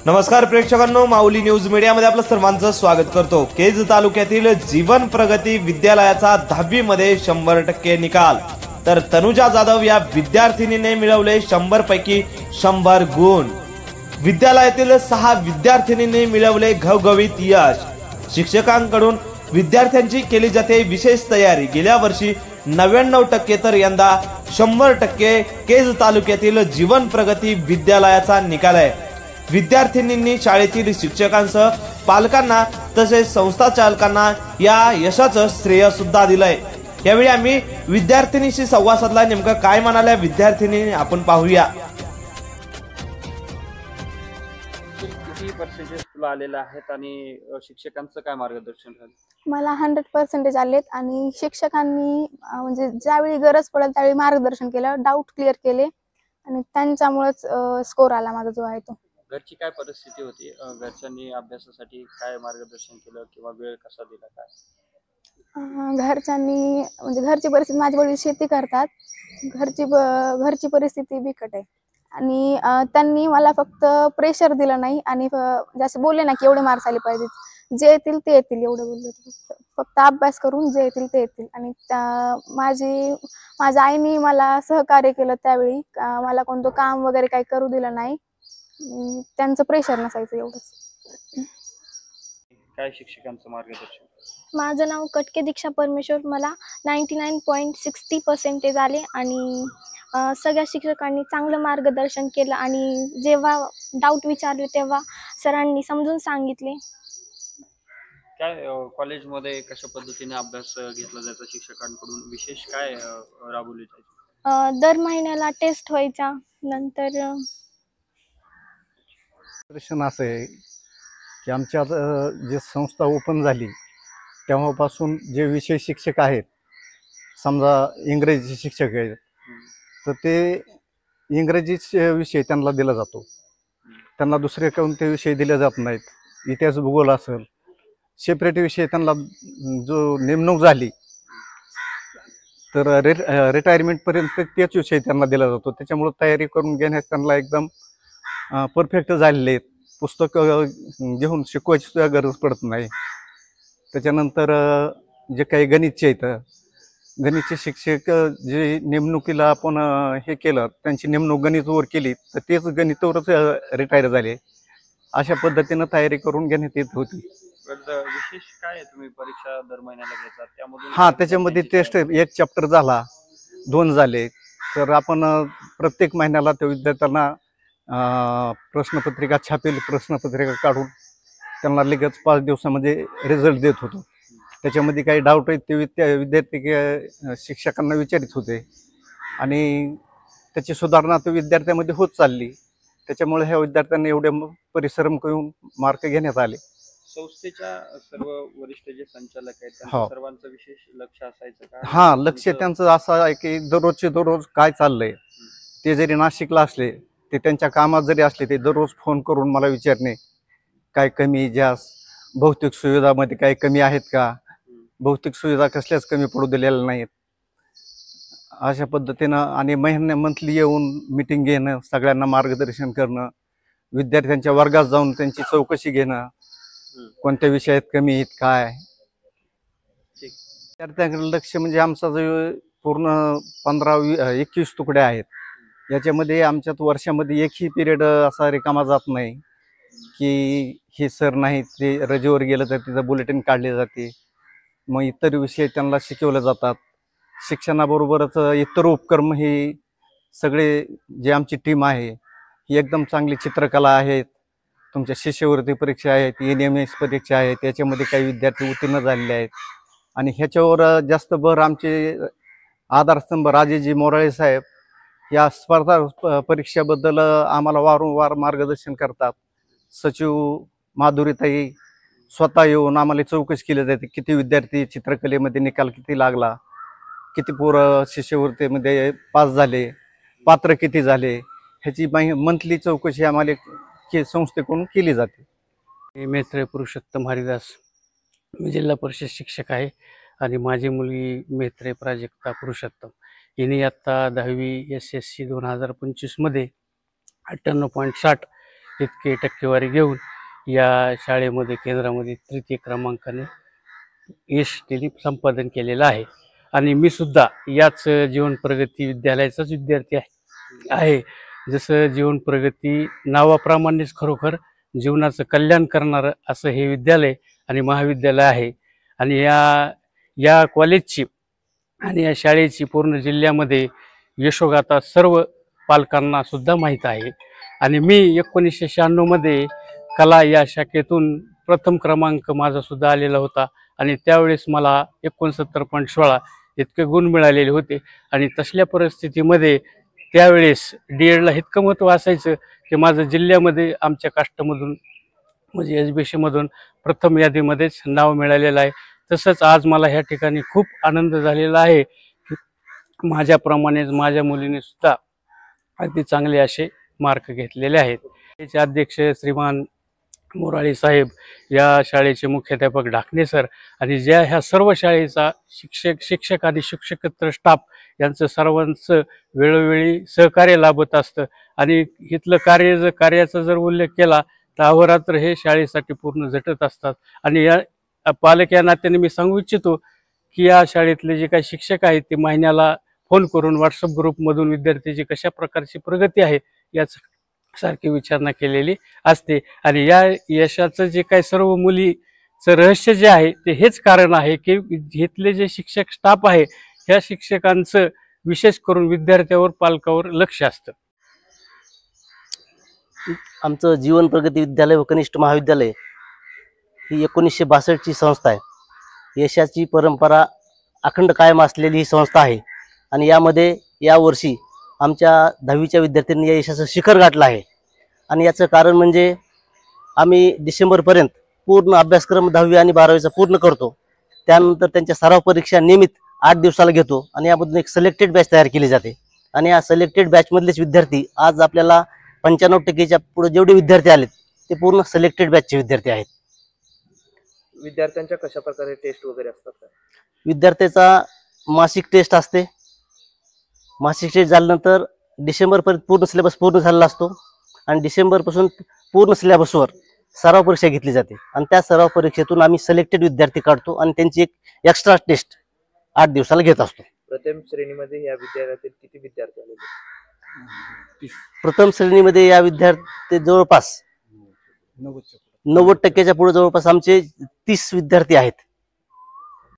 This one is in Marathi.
नमस्कार प्रेक्षकांनो, माऊली न्यूज मीडियामध्ये आपलं सर्वांचं स्वागत करतो। केज तालुक्यातील जीवन प्रगती विद्यालयाचा 10वी मध्ये 100% निकाल, तर तनुजा जाधव या विद्यार्थिनीने मिळवले 100 पैकी 100 गुण। विद्यालयातील 6 विद्यार्थिनींनी मिळवले घवघवीत यश। शिक्षकांकडून विद्यार्थ्यांची केली जाते विशेष तयारी। गेल्या वर्षी 99% तर यंदा 100% केज तालुक्यातील जीवन प्रगती विद्यालयाचा निकाल आहे। विद्यार्थिनींनी शाळेतील शिक्षकांसह पालकांना तसेच संस्था चालकांना या यशाचं श्रेय सुद्धा दिलंय। यावेळी आम्ही विद्यार्थिनीशी संवाद साधला। नेमकं काय म्हणाल्या विद्यार्थिनी आपण पाहूया। किती पर्सेंटेज तुला आलेले आहेत आणि शिक्षकांचं काय मार्गदर्शन झालं? मला 100% आलेत आणि शिक्षकांनी म्हणजे ज्यावेळी गरज पडेल त्यावेळी मार्गदर्शन केलं, डाऊट क्लिअर केले आणि त्यांच्यामुळेच स्कोर आला माझा जो आहे तो। घरची काय परिस्थिती होती? घरच्यांनी अभ्यासासाठी काय मार्गदर्शन केलं किंवा वेळ कसा दिला काय? घरच्यांनी म्हणजे घरची परिस्थिती, माझे वडील शेती करतात, घरची परिस्थिती बिकट आहे आणि त्यांनी मला फक्त प्रेशर दिलं नाही आणि जसं बोलले ना की एवढे मार्क्स आले पाहिजेत, जे येतील ते येतील एवढं बोलले। फक्त अभ्यास करून जे येतील ते येतील आणि माझ्या आईने मला सहकार्य केलं। त्यावेळी मला कोणतं काम वगैरे काही करू दिलं नाही, त्यांचं प्रेशर नसायचं एवढंच। काय शिक्षकांचं मार्गदर्शन? माझं नाव कटके दीक्षा परमेश्वर। मला 99.60% आले आणि सगळ्या शिक्षकांनी चांगलं मार्गदर्शन केलं आणि जेव्हा डाऊट विचारले तेव्हा सरांनी समजून सांगितले। काय कॉलेजमध्ये कशा पद्धतीने अभ्यास घेतला जायचा? शिक्षकांकडून विशेष काय राबवले जायचे? दर महिन्याला टेस्ट व्हायचा। नंतर असं आहे की आमच्या जे संस्था ओपन झाली तेव्हापासून जे विषय शिक्षक आहेत, समजा इंग्रजी शिक्षक आहेत, तर ते इंग्रजी विषय त्यांना दिला जातो, त्यांना दुसरे कोणते विषय दिले जात नाहीत। इतिहास भूगोल असेल सेपरेट विषय त्यांना जो नेमणूक झाली तर रिटायरमेंटपर्यंत तेच विषय त्यांना दिला जातो। त्याच्यामुळे तयारी करून घेण्यास त्यांना एकदम परफेक्ट झालेले आहेत। पुस्तक घेऊन शिकवायची सुद्धा गरज पडत नाही। त्याच्यानंतर जे काही गणितचे आहेत, गणितचे शिक्षक जे नेमणुकीला आपण हे केलं, त्यांची नेमणूक गणितावर केली तर तेच गणितावरच रिटायर झाले। अशा पद्धतीनं तयारी करून घेण्यात येत होती। विशेष काय तुम्ही परीक्षा दर महिन्याला घेतात त्यामधून? हां, त्याच्यामध्ये टेस्ट 1 चॅप्टर झाला, 2 झाले, तर आपण प्रत्येक महिन्याला त्या विद्यार्थ्यांना प्रश्नपत्रिका छापील प्रश्नपत्रिका काढून त्यांना लगेच 5 दिवसामध्ये रिझल्ट देत होतो। त्याच्यामध्ये काही डाऊट आहेत ते विद्यार्थी शिक्षकांना विचारित होते आणि त्याची सुधारणा तर विद्यार्थ्यांमध्ये होत चालली। त्याच्यामुळे ह्या विद्यार्थ्यांना एवढे परिश्रम करून मार्क घेण्यात आले। संस्थेच्या सर्व वरिष्ठ जे संचालक आहेत त्यांचं सर्वांचं विशेष लक्ष असायचं का? हां, लक्ष त्यांचं असं आहे की दररोज काय चाललंय, ते जरी नाशिकला असले ते त्यांच्या कामात जरी असले ते दररोज फोन करून मला विचारणे, काय कमी जास्त, भौतिक सुविधामध्ये काही कमी आहेत का, भौतिक सुविधा कसल्याच कमी पडू दिलेल्या नाहीत, अशा पद्धतीनं। आणि मंथली येऊन मीटिंग घेणं, सगळ्यांना मार्गदर्शन करणं, विद्यार्थ्यांच्या वर्गात जाऊन त्यांची चौकशी घेणं, कोणत्या विषयात कमी आहेत काय। विद्यार्थ्यांकडे लक्ष म्हणजे आमचा जो पूर्ण 15-21 तुकड्या आहेत, याच्यामध्ये आमच्यात वर्षामध्ये एकही पिरियड असा रिकामा जात नाही की हे सर नाही, ते रजेवर गेलं तर तिथं बुलेटिन काढले जाते। मग इतर विषय त्यांना शिकवले जातात। शिक्षणाबरोबरच इतर उपक्रम हे सगळे जे आमची टीम आहे ही एकदम चांगली चित्रकला आहेत, तुमच्या शिष्यवृत्ती परीक्षा आहेत, NMS परीक्षा आहेत, त्याच्यामध्ये काही विद्यार्थी उत्तीर्ण झालेले आहेत आणि ह्याच्यावर जास्त भर आमचे आधारस्तंभ राजेजी मोराळे साहेब या स्पर्धा परीक्षेबद्दल आम्हाला वारंवार मार्गदर्शन करतात। सचिव माधुरीताई स्वतः येऊन आम्हाला चौकशी केली जाते, किती विद्यार्थी चित्रकलेमध्ये निकाल किती लागला, किती पोरं शिष्यवृत्तीमध्ये पास झाले, पात्र किती झाले, ह्याची मंथली चौकशी आम्हाला संस्थेकडून केली जाते। मी मैत्रेय पुरुषोत्तम हरिदास, मी जिल्हा परिषद शिक्षक आहे आणि माझी मुलगी मैत्रेय प्राजक्ता पुरुषोत्तम हिने आत्ता 10वी SSC 2025 मध्ये 98.60 इतके टक्केवारी घेऊन या शाळेमध्ये केंद्रामध्ये तृतीय क्रमांकाने यश त्यांनी संपादन केलेलं आहे. आणि मी सुद्धा याच जीवन प्रगती विद्यालयाचाच विद्यार्थी आहे. जसं जीवन प्रगती नावाप्रमाणेच खरोखर जीवनाचं कल्याण करणारं असं हे विद्यालय आणि महाविद्यालय आहे. आणि या कॉलेजची आणि या शाळेची पूर्ण जिल्ह्यामध्ये यशोगाथा सर्व पालकांना सुद्धा माहीत आहे. आणि मी 1996 मध्ये कला या शाखेतून प्रथम क्रमांक माझा सुद्धा आलेला होता. आणि त्यावेळेस मला 69.16 इतके गुण मिळालेले होते. आणि तसल्या परिस्थितीमध्ये त्यावेळेस DEDला इतकं महत्त्व असायचं की माझं जिल्ह्यामध्ये आमच्या कास्टमधून म्हणजे SBC मधून प्रथम यादीमध्येच नाव मिळालेलं आहे. तसंच आज मला ह्या ठिकाणी खूप आनंद झालेला आहे की माझ्याप्रमाणेच माझ्या मुलीने सुद्धा अगदी चांगले असे मार्क घेतलेले आहेत. त्याचे अध्यक्ष श्रीमान मोराळे साहेब, या शाळेचे मुख्याध्यापक ढाकणे सर आणि ह्या सर्व शाळेचा शिक्षक आणि शिक्षकेतर स्टाफ यांचं सर्वांचं वेळोवेळी सहकार्य लाभत असतं. आणि इथलं कार्याचा जर उल्लेख केला तर अहोरात्र हे शाळेसाठी पूर्ण झटत असतात. आणि या पालक या नात्याने मी सांगू इच्छितो की या शाळेतले जे काही शिक्षक आहेत ते महिन्याला फोन करून व्हॉट्सअप ग्रुपमधून विद्यार्थ्याची कशा प्रकारची प्रगती आहे याच सारखी विचारणा केलेली असते. आणि या यशाचं जे काही सर्व मुलीचं रहस्य जे आहे ते हेच कारण आहे की इथले जे शिक्षक स्टाफ आहे ह्या शिक्षकांचं विशेष करून विद्यार्थ्यावर पालकावर लक्ष असतं. आमचं जीवन प्रगती विद्यालय व कनिष्ठ महाविद्यालय ही 1962ची संस्था आहे. यशाची परंपरा अखंड कायम असलेली ही संस्था आहे. आणि यामध्ये यावर्षी आमच्या 10वीच्या विद्यार्थ्यांनी या यशाचं शिखर गाठलं आहे. आणि याचं कारण म्हणजे आम्ही डिसेंबरपर्यंत पूर्ण अभ्यासक्रम 10वी आणि 12वीचा पूर्ण करतो. त्यानंतर त्यांच्या सराव परीक्षा नियमित 8 दिवसाला घेतो. आणि यामधून एक सिलेक्टेड बॅच तयार केली जाते. आणि या सिलेक्टेड बॅचमधलेच विद्यार्थी आज आपल्याला 95% पुढे जेवढे विद्यार्थी आलेत ते पूर्ण सिलेक्टेड बॅचचे विद्यार्थी आहेत. विद्यार्थ्यांच्या कशा प्रकारे टेस्ट वगैरे असतात? विद्यार्थ्याचा मासिक टेस्ट असते. मासिक टेस्ट झाल्यानंतर डिसेंबरपर्यंत पूर्ण सिलेबस पूर्ण झालेला असतो. आणि डिसेंबरपासून पूर्ण सिलेबसवर सराव परीक्षा घेतली जाते. आणि त्या सराव परीक्षेतून आम्ही सिलेक्टेड विद्यार्थी काढतो आणि त्यांची एक एक्स्ट्रा टेस्ट 8 दिवसाला घेत असतो. प्रथम श्रेणीमध्ये या विद्यालयातील किती विद्यार्थी आले? प्रथम श्रेणीमध्ये या विद्यार्थी जवळपास 90% पुढे जवळपास आमचे 30 विद्यार्थी आहेत.